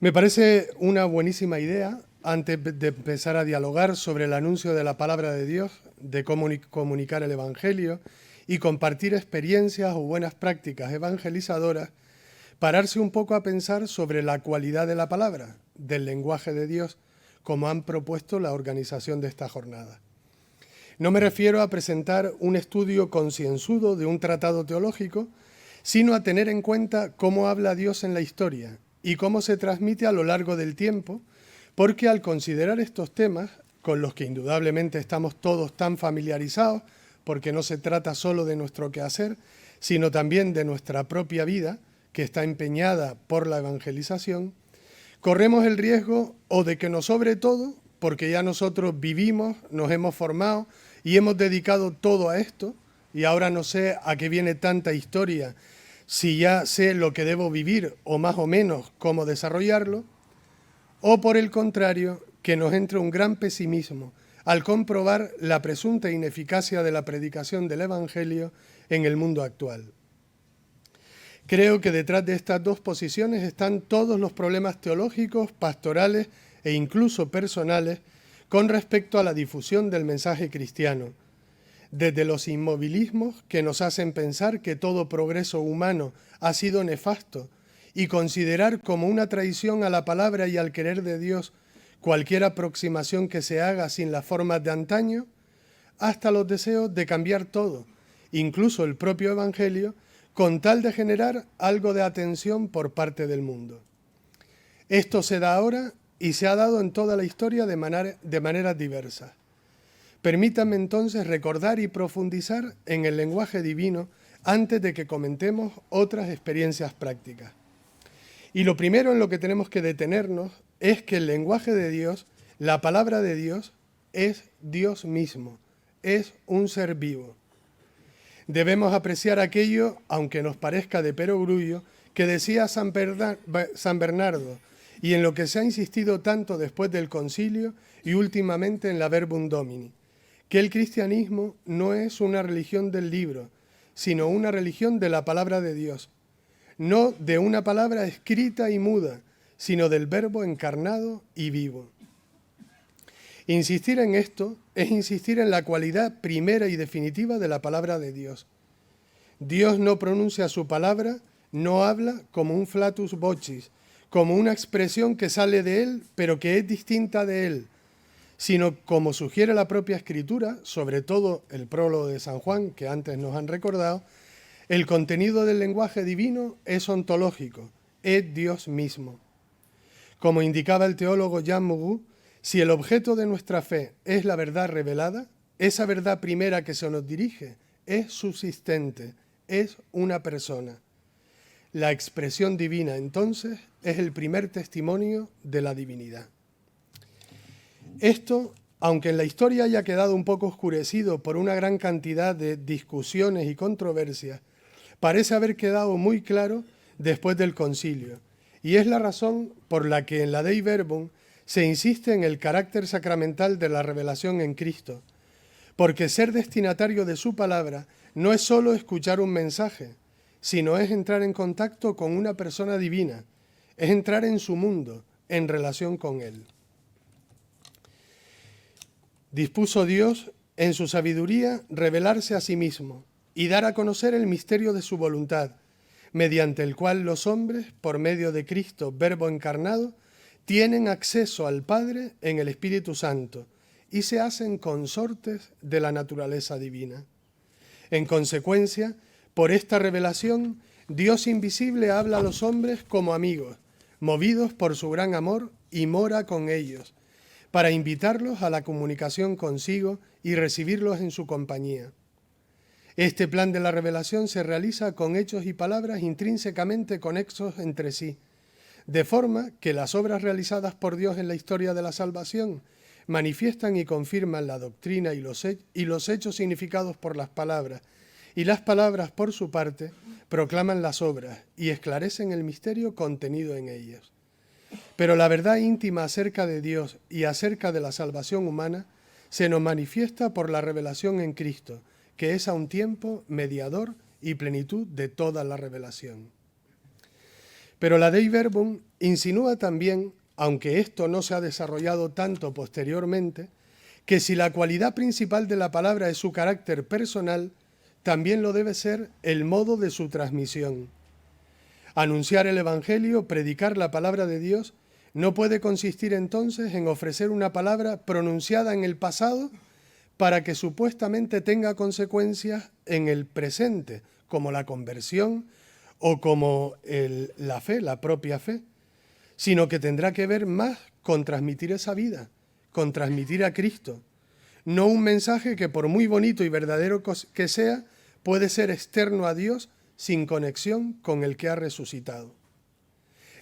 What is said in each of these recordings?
Me parece una buenísima idea, antes de empezar a dialogar sobre el anuncio de la palabra de Dios, de cómo comunicar el Evangelio y compartir experiencias o buenas prácticas evangelizadoras, pararse un poco a pensar sobre la cualidad de la palabra, del lenguaje de Dios, como han propuesto la organización de esta jornada. No me refiero a presentar un estudio concienzudo de un tratado teológico, sino a tener en cuenta cómo habla Dios en la historia y cómo se transmite a lo largo del tiempo, porque al considerar estos temas, con los que indudablemente estamos todos tan familiarizados, porque no se trata solo de nuestro quehacer, sino también de nuestra propia vida, que está empeñada por la evangelización, corremos el riesgo o de que nos sobre todo, porque ya nosotros vivimos, nos hemos formado y hemos dedicado todo a esto, y ahora no sé a qué viene tanta historia, si ya sé lo que debo vivir o más o menos cómo desarrollarlo, o por el contrario, que nos entre un gran pesimismo al comprobar la presunta ineficacia de la predicación del Evangelio en el mundo actual. Creo que detrás de estas dos posiciones están todos los problemas teológicos, pastorales e incluso personales con respecto a la difusión del mensaje cristiano, desde los inmovilismos que nos hacen pensar que todo progreso humano ha sido nefasto y considerar como una traición a la palabra y al querer de Dios cualquier aproximación que se haga sin las formas de antaño, hasta los deseos de cambiar todo, incluso el propio Evangelio, con tal de generar algo de atención por parte del mundo. Esto se da ahora y se ha dado en toda la historia de maneras diversas. Permítanme entonces recordar y profundizar en el lenguaje divino antes de que comentemos otras experiencias prácticas. Y lo primero en lo que tenemos que detenernos es que el lenguaje de Dios, la palabra de Dios, es Dios mismo, es un ser vivo. Debemos apreciar aquello, aunque nos parezca de perogrullo, que decía San Bernardo, y en lo que se ha insistido tanto después del concilio y últimamente en la Verbum Domini, que el cristianismo no es una religión del libro, sino una religión de la palabra de Dios, no de una palabra escrita y muda, sino del Verbo encarnado y vivo. Insistir en esto es insistir en la cualidad primera y definitiva de la palabra de Dios. Dios no pronuncia su palabra, no habla como un flatus vocis, como una expresión que sale de él, pero que es distinta de él, sino como sugiere la propia Escritura, sobre todo el prólogo de San Juan, que antes nos han recordado, el contenido del lenguaje divino es ontológico, es Dios mismo. Como indicaba el teólogo Jean Mourou, si el objeto de nuestra fe es la verdad revelada, esa verdad primera que se nos dirige es subsistente, es una persona. La expresión divina, entonces, es el primer testimonio de la divinidad. Esto, aunque en la historia haya quedado un poco oscurecido por una gran cantidad de discusiones y controversias, parece haber quedado muy claro después del concilio, y es la razón por la que en la Dei Verbum se insiste en el carácter sacramental de la revelación en Cristo, porque ser destinatario de su palabra no es solo escuchar un mensaje, sino es entrar en contacto con una persona divina, es entrar en su mundo, en relación con él. Dispuso Dios, en su sabiduría, revelarse a sí mismo y dar a conocer el misterio de su voluntad, mediante el cual los hombres, por medio de Cristo, Verbo encarnado, tienen acceso al Padre en el Espíritu Santo y se hacen consortes de la naturaleza divina. En consecuencia, por esta revelación, Dios invisible habla a los hombres como amigos, movidos por su gran amor, y mora con ellos, para invitarlos a la comunicación consigo y recibirlos en su compañía. Este plan de la revelación se realiza con hechos y palabras intrínsecamente conexos entre sí, de forma que las obras realizadas por Dios en la historia de la salvación manifiestan y confirman la doctrina y los hechos significados por las palabras, y las palabras, por su parte, proclaman las obras y esclarecen el misterio contenido en ellas. Pero la verdad íntima acerca de Dios y acerca de la salvación humana se nos manifiesta por la revelación en Cristo, que es a un tiempo mediador y plenitud de toda la revelación. Pero la Dei Verbum insinúa también, aunque esto no se ha desarrollado tanto posteriormente, que si la cualidad principal de la palabra es su carácter personal, también lo debe ser el modo de su transmisión. Anunciar el Evangelio, predicar la palabra de Dios, no puede consistir entonces en ofrecer una palabra pronunciada en el pasado para que supuestamente tenga consecuencias en el presente, como la conversión o como la fe, la propia fe, sino que tendrá que ver más con transmitir esa vida, con transmitir a Cristo. No un mensaje que por muy bonito y verdadero que sea, puede ser externo a Dios sin conexión con el que ha resucitado.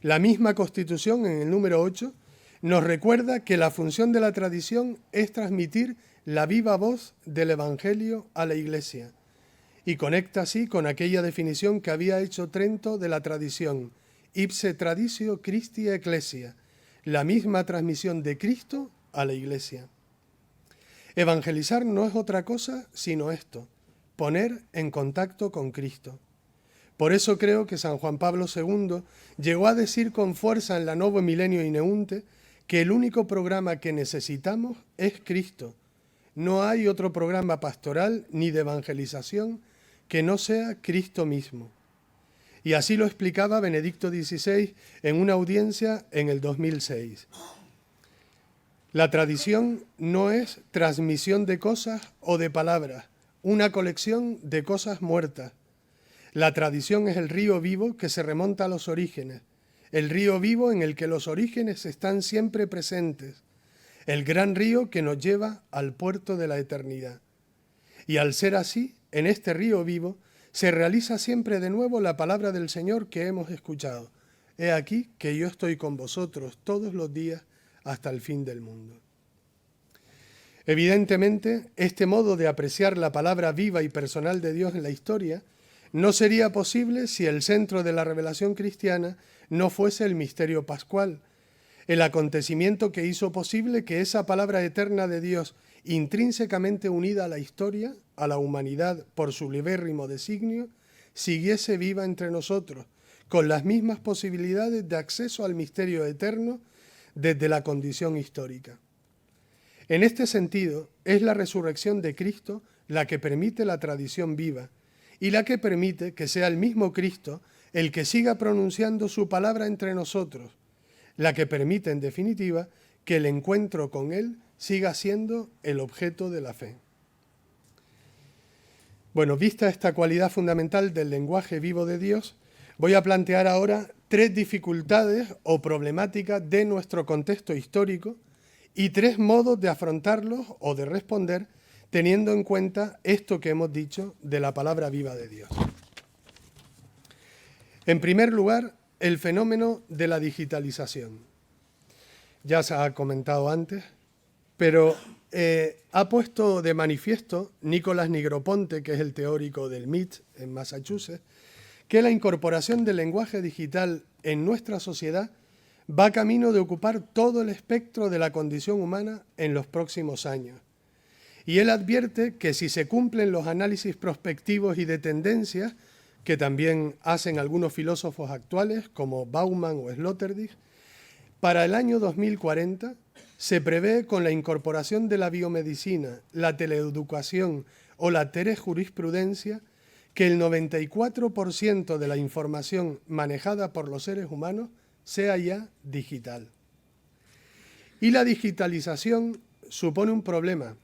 La misma Constitución, en el número 8, nos recuerda que la función de la tradición es transmitir la viva voz del Evangelio a la Iglesia, y conecta así con aquella definición que había hecho Trento de la tradición, ipse traditio Christi Ecclesia, la misma transmisión de Cristo a la Iglesia. Evangelizar no es otra cosa sino esto, poner en contacto con Cristo. Por eso creo que San Juan Pablo II llegó a decir con fuerza en la Novo Milenio Ineunte que el único programa que necesitamos es Cristo. No hay otro programa pastoral ni de evangelización que no sea Cristo mismo. Y así lo explicaba Benedicto XVI en una audiencia en el 2006. La tradición no es transmisión de cosas o de palabras, una colección de cosas muertas. La tradición es el río vivo que se remonta a los orígenes, el río vivo en el que los orígenes están siempre presentes, el gran río que nos lleva al puerto de la eternidad. Y al ser así, en este río vivo, se realiza siempre de nuevo la palabra del Señor que hemos escuchado. He aquí que yo estoy con vosotros todos los días hasta el fin del mundo. Evidentemente, este modo de apreciar la palabra viva y personal de Dios en la historia no sería posible si el centro de la revelación cristiana no fuese el misterio pascual, el acontecimiento que hizo posible que esa palabra eterna de Dios, intrínsecamente unida a la historia, a la humanidad por su libérrimo designio, siguiese viva entre nosotros, con las mismas posibilidades de acceso al misterio eterno desde la condición histórica. En este sentido, es la resurrección de Cristo la que permite la tradición viva y la que permite que sea el mismo Cristo el que siga pronunciando su palabra entre nosotros, la que permite, en definitiva, que el encuentro con Él siga siendo el objeto de la fe. Bueno, vista esta cualidad fundamental del lenguaje vivo de Dios, voy a plantear ahora 3 dificultades o problemáticas de nuestro contexto histórico y 3 modos de afrontarlos o de responder teniendo en cuenta esto que hemos dicho de la palabra viva de Dios. En primer lugar, el fenómeno de la digitalización. Ya se ha comentado antes, pero ha puesto de manifiesto Nicolás Negroponte, que es el teórico del MIT en Massachusetts, que la incorporación del lenguaje digital en nuestra sociedad va camino de ocupar todo el espectro de la condición humana en los próximos años. Y él advierte que si se cumplen los análisis prospectivos y de tendencias, que también hacen algunos filósofos actuales, como Bauman o Sloterdijk, para el año 2040 se prevé con la incorporación de la biomedicina, la teleeducación o la telejurisprudencia que el 94% de la información manejada por los seres humanos sea ya digital. Y la digitalización supone un problema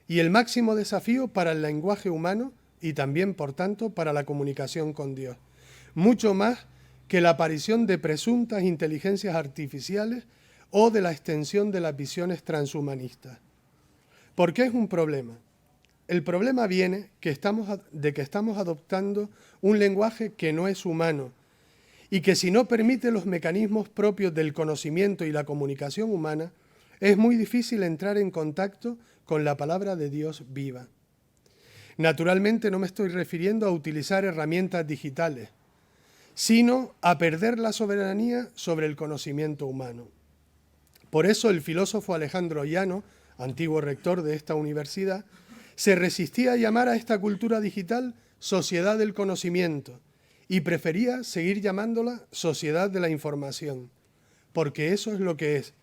y el máximo desafío para el lenguaje humano y también, por tanto, para la comunicación con Dios. Mucho más que la aparición de presuntas inteligencias artificiales o de la extensión de las visiones transhumanistas. ¿Por qué es un problema? El problema viene de que estamos adoptando un lenguaje que no es humano y que si no permite los mecanismos propios del conocimiento y la comunicación humana, es muy difícil entrar en contacto con la palabra de Dios viva. Naturalmente no me estoy refiriendo a utilizar herramientas digitales, sino a perder la soberanía sobre el conocimiento humano. Por eso el filósofo Alejandro Llano, antiguo rector de esta universidad, se resistía a llamar a esta cultura digital sociedad del conocimiento y prefería seguir llamándola sociedad de la información, porque eso es lo que es,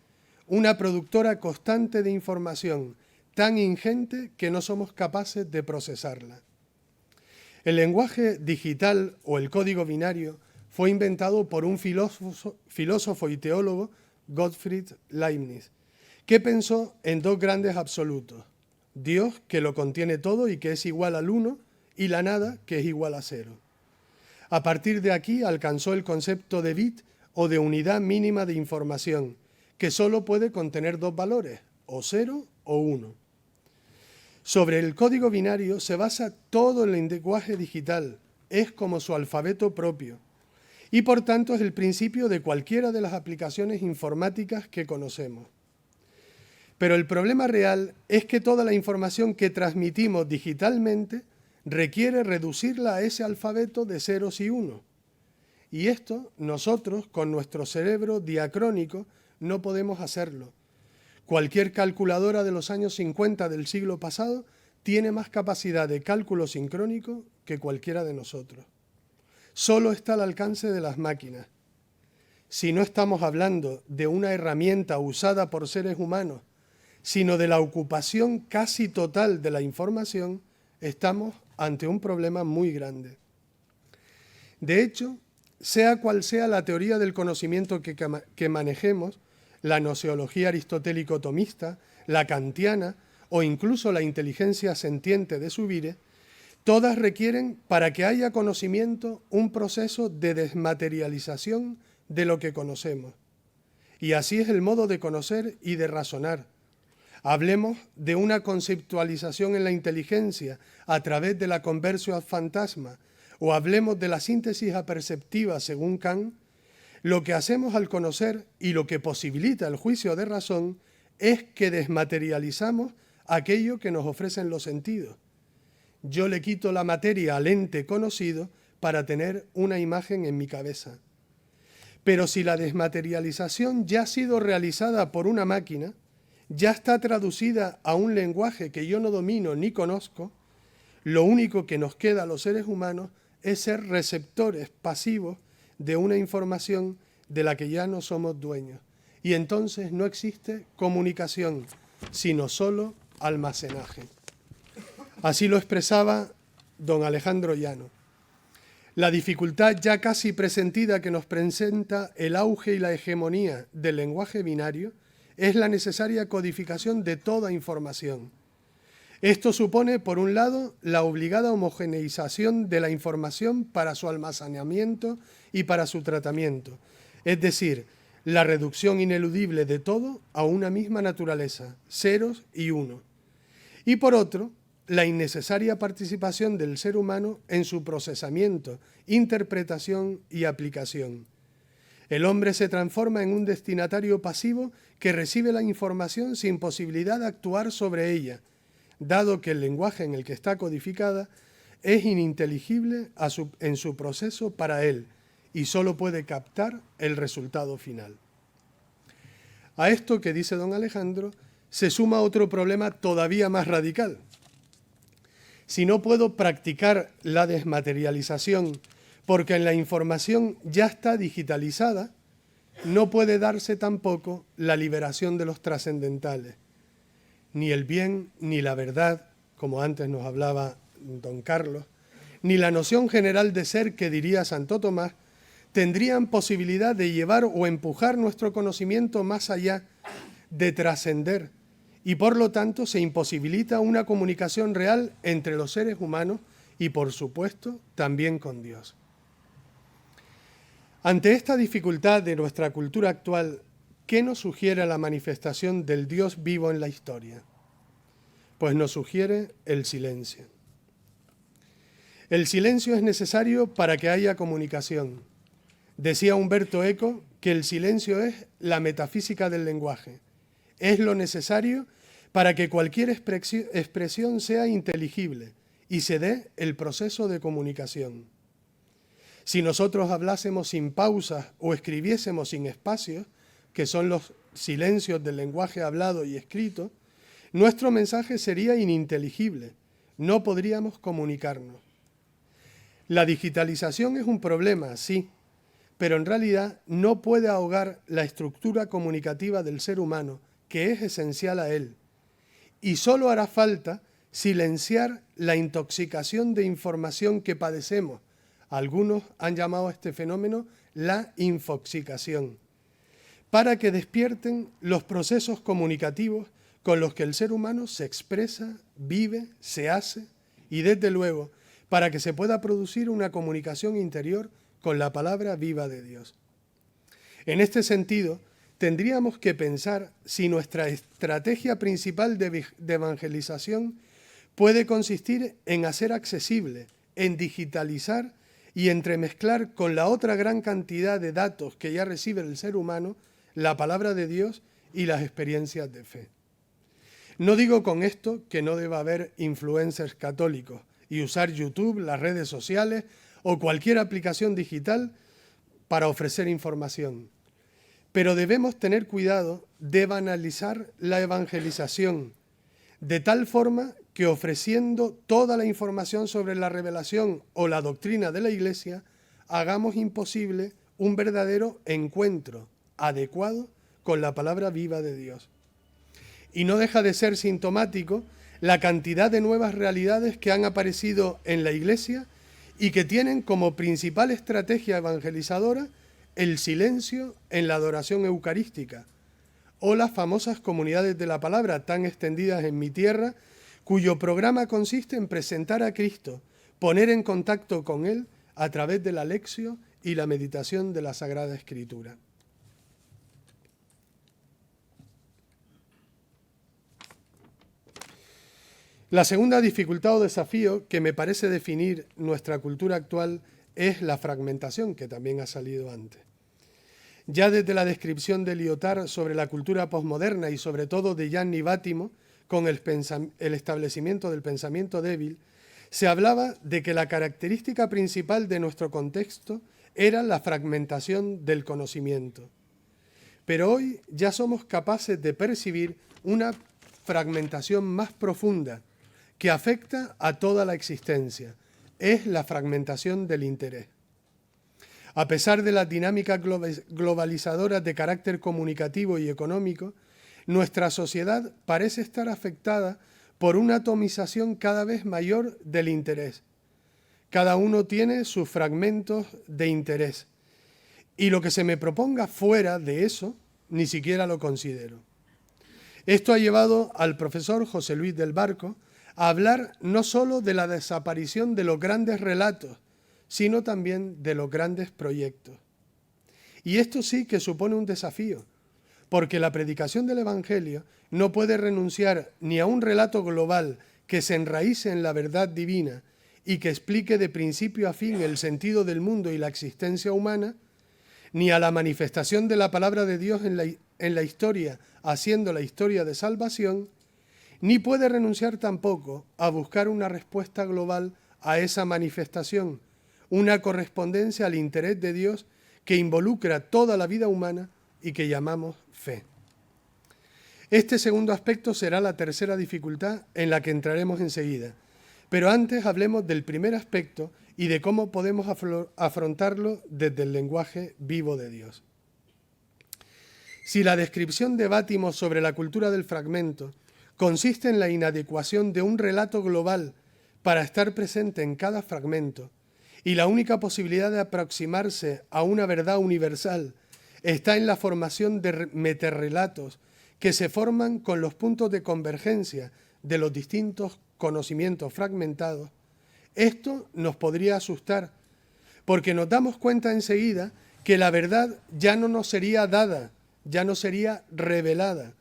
una productora constante de información tan ingente que no somos capaces de procesarla. El lenguaje digital o el código binario fue inventado por un filósofo y teólogo, Gottfried Leibniz, que pensó en dos grandes absolutos: Dios, que lo contiene todo y que es igual al uno, y la nada, que es igual a cero. A partir de aquí alcanzó el concepto de bit o de unidad mínima de información, que solo puede contener dos valores, o 0 o 1. Sobre el código binario se basa todo el lenguaje digital, es como su alfabeto propio, y por tanto es el principio de cualquiera de las aplicaciones informáticas que conocemos. Pero el problema real es que toda la información que transmitimos digitalmente requiere reducirla a ese alfabeto de ceros y unos. Y esto nosotros, con nuestro cerebro diacrónico, no podemos hacerlo. Cualquier calculadora de los años 50 del siglo pasado tiene más capacidad de cálculo sincrónico que cualquiera de nosotros. Solo está al alcance de las máquinas. Si no estamos hablando de una herramienta usada por seres humanos, sino de la ocupación casi total de la información, estamos ante un problema muy grande. De hecho, sea cual sea la teoría del conocimiento que manejemos, la gnoseología aristotélico-tomista, la kantiana o incluso la inteligencia sentiente de Zubire, todas requieren, para que haya conocimiento, un proceso de desmaterialización de lo que conocemos. Y así es el modo de conocer y de razonar. Hablemos de una conceptualización en la inteligencia a través de la conversión ad fantasma, o hablemos de la síntesis aperceptiva según Kant. Lo que hacemos al conocer y lo que posibilita el juicio de razón es que desmaterializamos aquello que nos ofrecen los sentidos. Yo le quito la materia al ente conocido para tener una imagen en mi cabeza. Pero si la desmaterialización ya ha sido realizada por una máquina, ya está traducida a un lenguaje que yo no domino ni conozco, lo único que nos queda a los seres humanos es ser receptores pasivos de una información de la que ya no somos dueños. Y entonces no existe comunicación, sino solo almacenaje. Así lo expresaba don Alejandro Llano. La dificultad ya casi presentida que nos presenta el auge y la hegemonía del lenguaje binario es la necesaria codificación de toda información. Esto supone, por un lado, la obligada homogeneización de la información para su almacenamiento y para su tratamiento, es decir, la reducción ineludible de todo a una misma naturaleza, ceros y uno. Y por otro, la innecesaria participación del ser humano en su procesamiento, interpretación y aplicación. El hombre se transforma en un destinatario pasivo que recibe la información sin posibilidad de actuar sobre ella, dado que el lenguaje en el que está codificada es ininteligible en su proceso para él y solo puede captar el resultado final. A esto que dice don Alejandro se suma otro problema todavía más radical. Si no puedo practicar la desmaterialización porque en la información ya está digitalizada, no puede darse tampoco la liberación de los trascendentales. Ni el bien ni la verdad, como antes nos hablaba don Carlos, ni la noción general de ser que diría Santo Tomás, tendrían posibilidad de llevar o empujar nuestro conocimiento más allá, de trascender, y por lo tanto se imposibilita una comunicación real entre los seres humanos y, por supuesto, también con Dios. Ante esta dificultad de nuestra cultura actual, ¿qué nos sugiere la manifestación del Dios vivo en la historia? Pues nos sugiere el silencio. El silencio es necesario para que haya comunicación. Decía Umberto Eco que el silencio es la metafísica del lenguaje. Es lo necesario para que cualquier expresión sea inteligible y se dé el proceso de comunicación. Si nosotros hablásemos sin pausas o escribiésemos sin espacios, que son los silencios del lenguaje hablado y escrito, nuestro mensaje sería ininteligible, no podríamos comunicarnos. La digitalización es un problema, sí, pero en realidad no puede ahogar la estructura comunicativa del ser humano, que es esencial a él. Y solo hará falta silenciar la intoxicación de información que padecemos. Algunos han llamado a este fenómeno la infoxicación, para que despierten los procesos comunicativos con los que el ser humano se expresa, vive, se hace y, desde luego, para que se pueda producir una comunicación interior con la palabra viva de Dios. En este sentido, tendríamos que pensar si nuestra estrategia principal de evangelización puede consistir en hacer accesible, en digitalizar y entremezclar con la otra gran cantidad de datos que ya recibe el ser humano la palabra de Dios y las experiencias de fe. No digo con esto que no deba haber influencers católicos y usar YouTube, las redes sociales o cualquier aplicación digital para ofrecer información. Pero debemos tener cuidado de banalizar la evangelización, de tal forma que ofreciendo toda la información sobre la revelación o la doctrina de la Iglesia, hagamos imposible un verdadero encuentro adecuado con la palabra viva de Dios. Y no deja de ser sintomático la cantidad de nuevas realidades que han aparecido en la Iglesia y que tienen como principal estrategia evangelizadora el silencio en la adoración eucarística, o las famosas comunidades de la palabra tan extendidas en mi tierra, cuyo programa consiste en presentar a Cristo, poner en contacto con Él a través de la lección y la meditación de la Sagrada Escritura. La segunda dificultad o desafío que me parece definir nuestra cultura actual es la fragmentación, que también ha salido antes. Ya desde la descripción de Lyotard sobre la cultura posmoderna y sobre todo de Gianni Vattimo, con el establecimiento del pensamiento débil, se hablaba de que la característica principal de nuestro contexto era la fragmentación del conocimiento. Pero hoy ya somos capaces de percibir una fragmentación más profunda que afecta a toda la existencia. Es la fragmentación del interés. A pesar de las dinámicas globalizadoras de carácter comunicativo y económico, nuestra sociedad parece estar afectada por una atomización cada vez mayor del interés. Cada uno tiene sus fragmentos de interés. Y lo que se me proponga fuera de eso, ni siquiera lo considero. Esto ha llevado al profesor José Luis del Barco a hablar no solo de la desaparición de los grandes relatos, sino también de los grandes proyectos. Y esto sí que supone un desafío, porque la predicación del Evangelio no puede renunciar ni a un relato global que se enraíce en la verdad divina y que explique de principio a fin el sentido del mundo y la existencia humana, ni a la manifestación de la palabra de Dios en la historia, haciendo la historia de salvación, ni puede renunciar tampoco a buscar una respuesta global a esa manifestación, una correspondencia al interés de Dios que involucra toda la vida humana y que llamamos fe. Este segundo aspecto será la tercera dificultad en la que entraremos enseguida, pero antes hablemos del primer aspecto y de cómo podemos afrontarlo desde el lenguaje vivo de Dios. Si la descripción de Vattimo sobre la cultura del fragmento consiste en la inadecuación de un relato global para estar presente en cada fragmento, y la única posibilidad de aproximarse a una verdad universal está en la formación de meterrelatos que se forman con los puntos de convergencia de los distintos conocimientos fragmentados, esto nos podría asustar, porque nos damos cuenta enseguida que la verdad ya no nos sería dada, ya no sería revelada,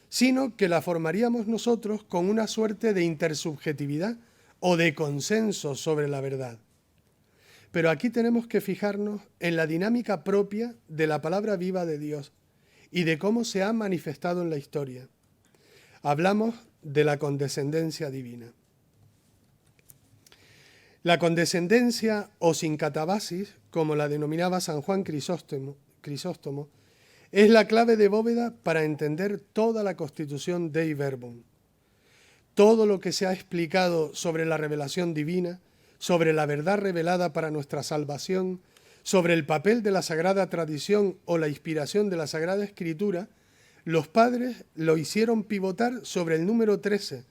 sino que la formaríamos nosotros con una suerte de intersubjetividad o de consenso sobre la verdad. Pero aquí tenemos que fijarnos en la dinámica propia de la palabra viva de Dios y de cómo se ha manifestado en la historia. Hablamos de la condescendencia divina. La condescendencia o sincatabasis, como la denominaba San Juan Crisóstomo, es la clave de bóveda para entender toda la constitución Dei Verbum. Todo lo que se ha explicado sobre la revelación divina, sobre la verdad revelada para nuestra salvación, sobre el papel de la Sagrada Tradición o la inspiración de la Sagrada Escritura, los padres lo hicieron pivotar sobre el número 13,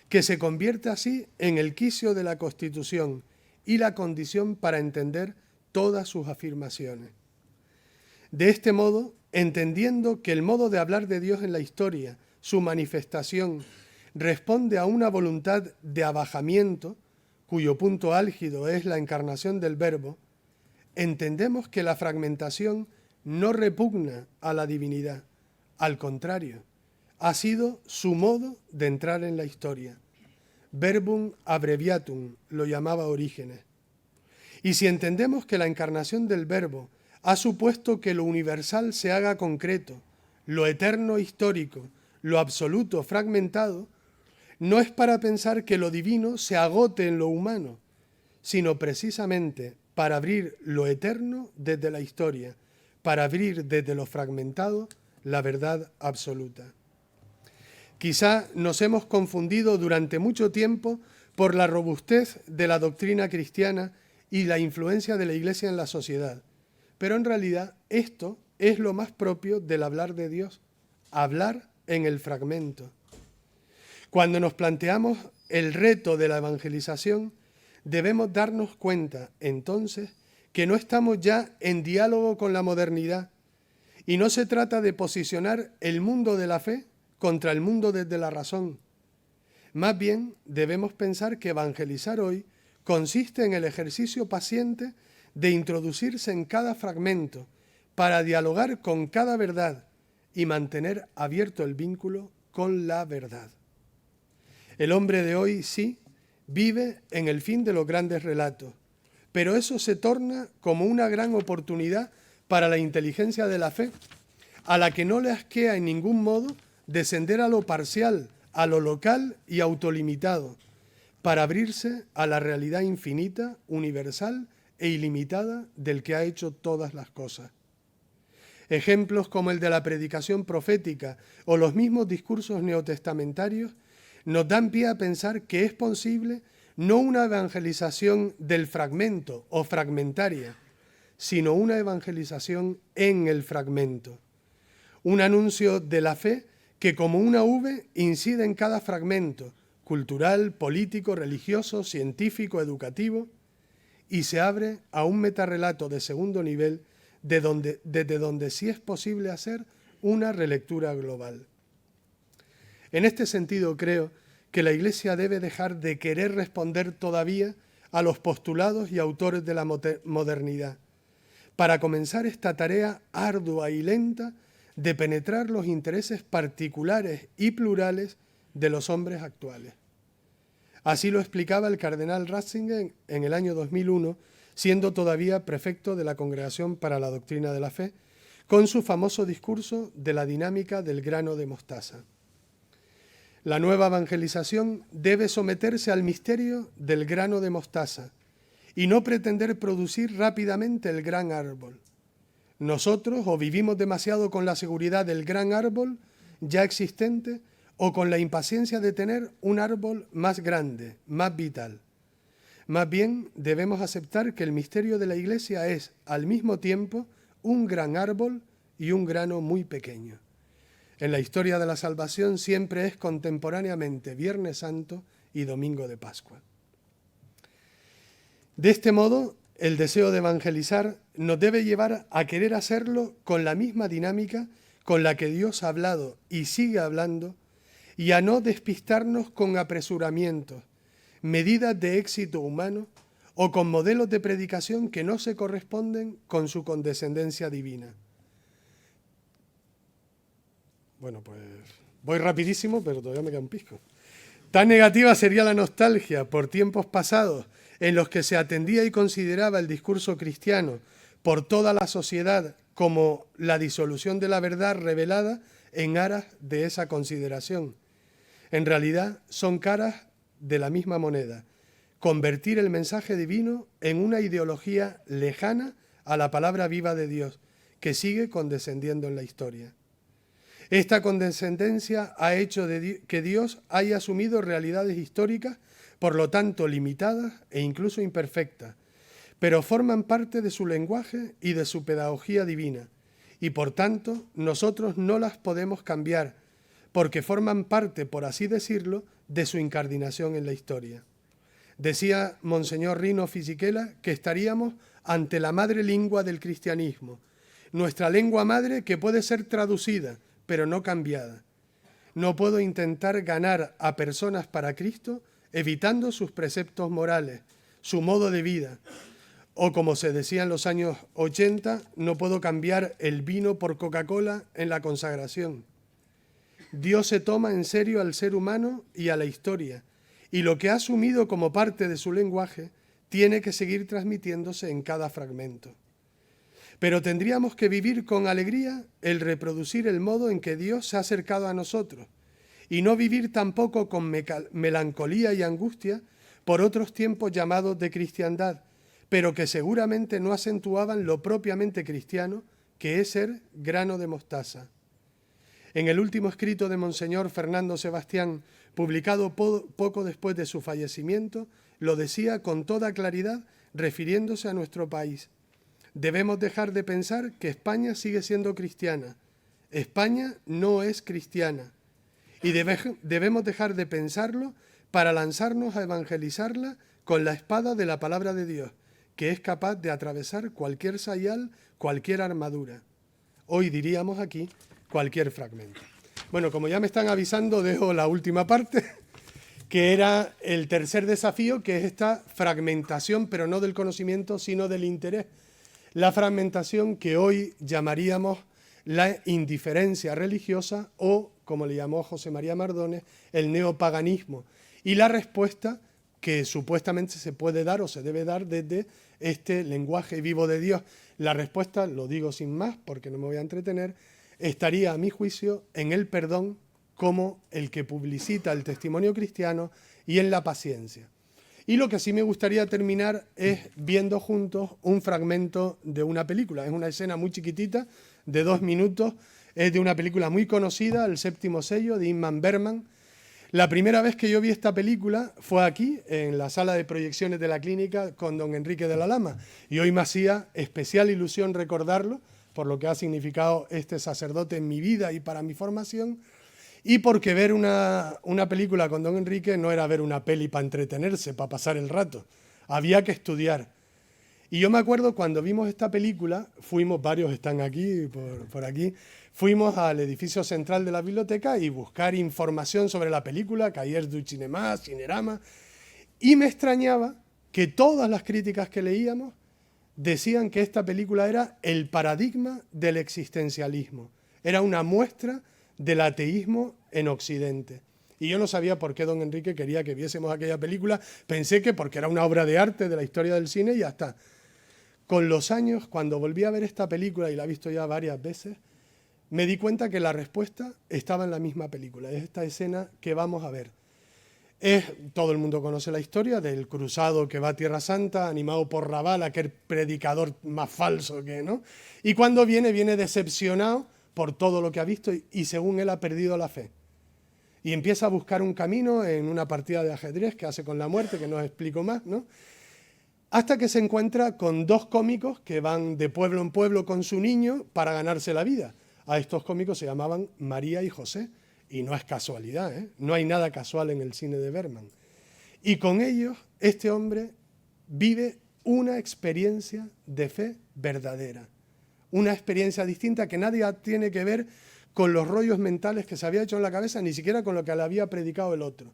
que se convierte así en el quicio de la Constitución y la condición para entender todas sus afirmaciones. De este modo, entendiendo que el modo de hablar de Dios en la historia, su manifestación, responde a una voluntad de abajamiento, cuyo punto álgido es la encarnación del Verbo, entendemos que la fragmentación no repugna a la divinidad. Al contrario, ha sido su modo de entrar en la historia. Verbum abbreviatum lo llamaba Orígenes. Y si entendemos que la encarnación del Verbo ha supuesto que lo universal se haga concreto, lo eterno histórico, lo absoluto fragmentado, no es para pensar que lo divino se agote en lo humano, sino precisamente para abrir lo eterno desde la historia, para abrir desde lo fragmentado la verdad absoluta. Quizá nos hemos confundido durante mucho tiempo por la robustez de la doctrina cristiana y la influencia de la Iglesia en la sociedad, pero en realidad esto es lo más propio del hablar de Dios, hablar en el fragmento. Cuando nos planteamos el reto de la evangelización, debemos darnos cuenta, entonces, que no estamos ya en diálogo con la modernidad y no se trata de posicionar el mundo de la fe contra el mundo desde la razón. Más bien, debemos pensar que evangelizar hoy consiste en el ejercicio paciente de introducirse en cada fragmento para dialogar con cada verdad y mantener abierto el vínculo con la verdad. El hombre de hoy sí vive en el fin de los grandes relatos, pero eso se torna como una gran oportunidad para la inteligencia de la fe, a la que no le asquea en ningún modo descender a lo parcial, a lo local y autolimitado, para abrirse a la realidad infinita, universal e ilimitada del que ha hecho todas las cosas. Ejemplos como el de la predicación profética o los mismos discursos neotestamentarios nos dan pie a pensar que es posible no una evangelización del fragmento o fragmentaria, sino una evangelización en el fragmento. Un anuncio de la fe que como una V incide en cada fragmento, cultural, político, religioso, científico, educativo, y se abre a un metarrelato de segundo nivel desde donde sí es posible hacer una relectura global. En este sentido, creo que la Iglesia debe dejar de querer responder todavía a los postulados y autores de la modernidad, para comenzar esta tarea ardua y lenta de penetrar los intereses particulares y plurales de los hombres actuales. Así lo explicaba el cardenal Ratzinger en el año 2001, siendo todavía prefecto de la Congregación para la Doctrina de la Fe, con su famoso discurso de la dinámica del grano de mostaza. La nueva evangelización debe someterse al misterio del grano de mostaza y no pretender producir rápidamente el gran árbol. Nosotros o vivimos demasiado con la seguridad del gran árbol ya existente o con la impaciencia de tener un árbol más grande, más vital. Más bien debemos aceptar que el misterio de la Iglesia es al mismo tiempo un gran árbol y un grano muy pequeño. En la historia de la salvación siempre es contemporáneamente Viernes Santo y Domingo de Pascua. De este modo, el deseo de evangelizar nos debe llevar a querer hacerlo con la misma dinámica con la que Dios ha hablado y sigue hablando, y a no despistarnos con apresuramientos, medidas de éxito humano o con modelos de predicación que no se corresponden con su condescendencia divina. Bueno, pues voy rapidísimo, pero todavía me queda un pisco. Tan negativa sería la nostalgia por tiempos pasados en los que se atendía y consideraba el discurso cristiano por toda la sociedad como la disolución de la verdad revelada en aras de esa consideración. En realidad son caras de la misma moneda. Convertir el mensaje divino en una ideología lejana a la palabra viva de Dios, que sigue condescendiendo en la historia. Esta condescendencia ha hecho que Dios haya asumido realidades históricas por lo tanto limitadas e incluso imperfectas, pero forman parte de su lenguaje y de su pedagogía divina, y por tanto nosotros no las podemos cambiar, porque forman parte, por así decirlo, de su incardinación en la historia. Decía Monseñor Rino Fisichella que estaríamos ante la madre lengua del cristianismo, nuestra lengua madre que puede ser traducida, pero no cambiada. No puedo intentar ganar a personas para Cristo evitando sus preceptos morales, su modo de vida. O como se decía en los años 80, no puedo cambiar el vino por Coca-Cola en la consagración. Dios se toma en serio al ser humano y a la historia, y lo que ha asumido como parte de su lenguaje tiene que seguir transmitiéndose en cada fragmento. Pero tendríamos que vivir con alegría el reproducir el modo en que Dios se ha acercado a nosotros, y no vivir tampoco con melancolía y angustia por otros tiempos llamados de cristiandad, pero que seguramente no acentuaban lo propiamente cristiano, que es ser grano de mostaza. En el último escrito de Monseñor Fernando Sebastián, publicado poco después de su fallecimiento, lo decía con toda claridad refiriéndose a nuestro país. Debemos dejar de pensar que España sigue siendo cristiana. España no es cristiana. Y debemos dejar de pensarlo para lanzarnos a evangelizarla con la espada de la palabra de Dios, que es capaz de atravesar cualquier sayal, cualquier armadura. Hoy diríamos aquí cualquier fragmento. Bueno, como ya me están avisando, dejo la última parte, que era el tercer desafío, que es esta fragmentación, pero no del conocimiento, sino del interés. La fragmentación que hoy llamaríamos la indiferencia religiosa o, como le llamó José María Mardones, el neopaganismo. Y la respuesta que supuestamente se puede dar o se debe dar desde este lenguaje vivo de Dios. La respuesta, lo digo sin más porque no me voy a entretener, estaría a mi juicio en el perdón como el que publicita el testimonio cristiano y en la paciencia. Y lo que sí me gustaría terminar es viendo juntos un fragmento de una película. Es una escena muy chiquitita, de 2 minutos, es de una película muy conocida, El séptimo sello, de Ingmar Bergman. La primera vez que yo vi esta película fue aquí, en la sala de proyecciones de la clínica con don Enrique de la Lama. Y hoy me hacía especial ilusión recordarlo, por lo que ha significado este sacerdote en mi vida y para mi formación, y porque ver una película con don Enrique no era ver una peli para entretenerse, para pasar el rato, había que estudiar. Y yo me acuerdo cuando vimos esta película, fuimos, varios están aquí, por aquí, fuimos al edificio central de la biblioteca y buscar información sobre la película, Cahiers du Cinéma, Cinerama, y me extrañaba que todas las críticas que leíamos decían que esta película era el paradigma del existencialismo. Era una muestra del ateísmo en Occidente. Y yo no sabía por qué don Enrique quería que viésemos aquella película. Pensé que porque era una obra de arte de la historia del cine y ya está. Con los años, cuando volví a ver esta película, y la he visto ya varias veces, me di cuenta que la respuesta estaba en la misma película. Es esta escena que vamos a ver. Todo el mundo conoce la historia del cruzado que va a Tierra Santa, animado por Raval, aquel predicador más falso que, ¿no? Y cuando viene decepcionado por todo lo que ha visto y según él ha perdido la fe. Y empieza a buscar un camino en una partida de ajedrez que hace con la muerte, que no os explico más, ¿no? Hasta que se encuentra con 2 cómicos que van de pueblo en pueblo con su niño para ganarse la vida. A estos cómicos se llamaban María y José. Y no es casualidad, ¿eh? No hay nada casual en el cine de Bergman. Y con ellos, este hombre vive una experiencia de fe verdadera. Una experiencia distinta que nadie tiene que ver con los rollos mentales que se había hecho en la cabeza, ni siquiera con lo que le había predicado el otro.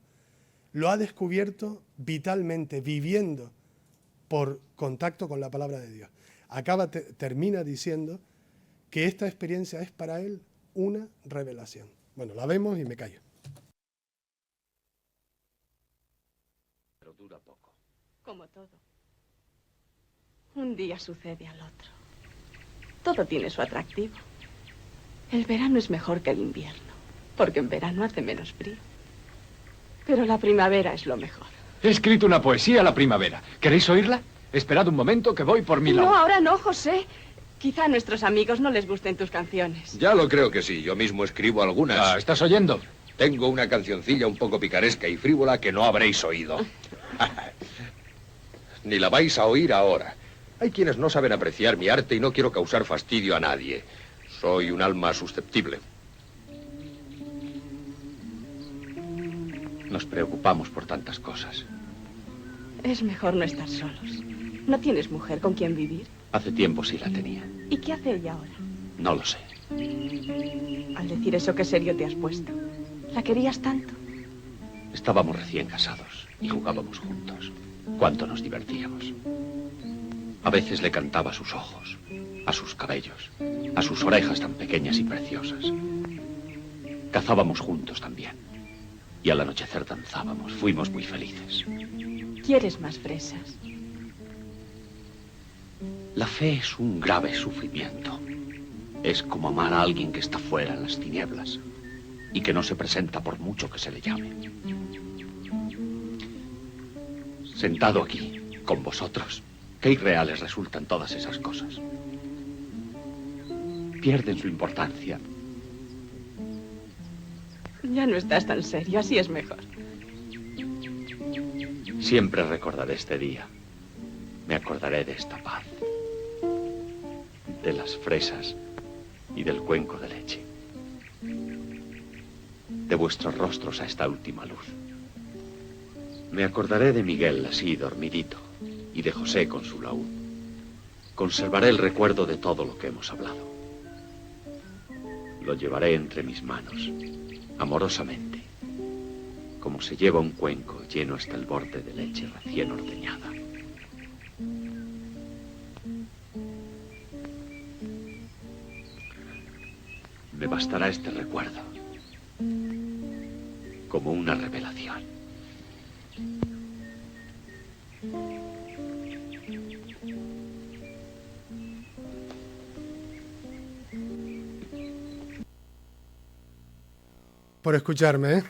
Lo ha descubierto vitalmente, viviendo por contacto con la palabra de Dios. Termina diciendo que esta experiencia es para él una revelación. Bueno, la vemos y me callo. Pero dura poco. Como todo. Un día sucede al otro. Todo tiene su atractivo. El verano es mejor que el invierno, porque en verano hace menos frío. Pero la primavera es lo mejor. He escrito una poesía a la primavera. ¿Queréis oírla? Esperad un momento que voy por mi lado. No, ahora no, José. Quizá a nuestros amigos no les gusten tus canciones. Ya lo creo que sí. Yo mismo escribo algunas. ¿Estás oyendo? Tengo una cancioncilla un poco picaresca y frívola que no habréis oído. Ni la vais a oír ahora. Hay quienes no saben apreciar mi arte y no quiero causar fastidio a nadie. Soy un alma susceptible. Nos preocupamos por tantas cosas. Es mejor no estar solos. ¿No tienes mujer con quien vivir? Hace tiempo sí la tenía. ¿Y qué hace ella ahora? No lo sé. Al decir eso, ¿qué serio te has puesto? ¿La querías tanto? Estábamos recién casados y jugábamos juntos. Cuánto nos divertíamos. A veces le cantaba a sus ojos, a sus cabellos, a sus orejas tan pequeñas y preciosas. Cazábamos juntos también. Y al anochecer danzábamos. Fuimos muy felices. ¿Quieres más fresas? La fe es un grave sufrimiento. Es como amar a alguien que está fuera en las tinieblas y que no se presenta por mucho que se le llame. Sentado aquí, con vosotros, qué irreales resultan todas esas cosas. Pierden su importancia. Ya no estás tan serio, así es mejor. Siempre recordaré este día. Me acordaré de esta paz, de las fresas y del cuenco de leche, de vuestros rostros a esta última luz. Me acordaré de Miguel así dormidito y de José con su laúd. Conservaré el recuerdo de todo lo que hemos hablado. Lo llevaré entre mis manos, amorosamente, como se lleva un cuenco lleno hasta el borde de leche recién ordeñada. Me bastará este recuerdo como una revelación. Por escucharme, ¿eh?